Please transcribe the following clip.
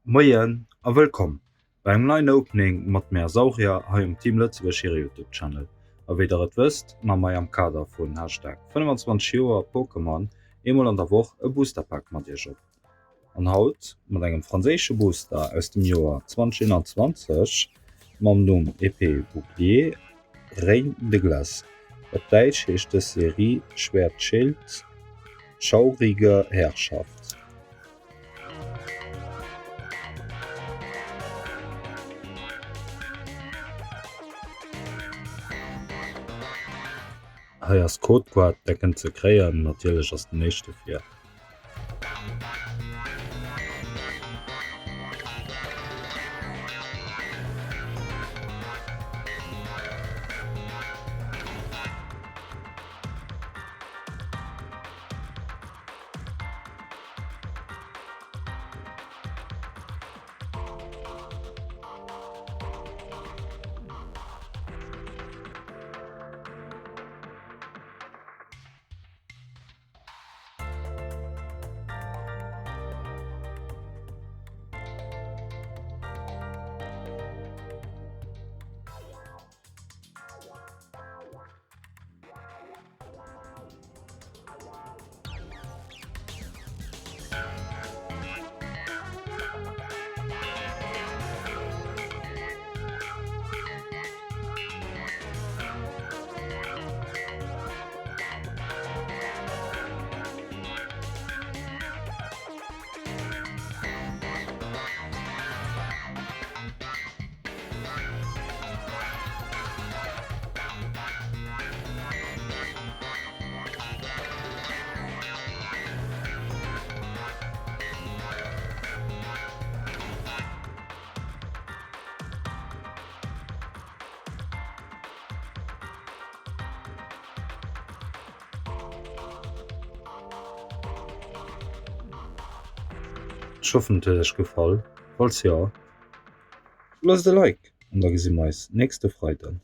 Moien a wëllkom. Beim neuen Opening mat Meer Saurier ha im Team Lëtzebuerg hire YouTube-Channel. A wéider et wëst, ma mei am Kader vun Hashtag 25 Joer Pokémon emol an der Woch e Boosterpack mat Dir op. An Haut mat engem franzésche Booster aus dem Joer 2021 mam Numm EP Bouclier Reign de Glace. Op Deitsch heecht de Serie Schwertschild Schauriger Herrschaft. Heiers Codequad decken ze kréieren natierlech ass den nächte fir. Schoffen ech gefall. Falls ja, lass de Like an da gesi meis nächste Freitag.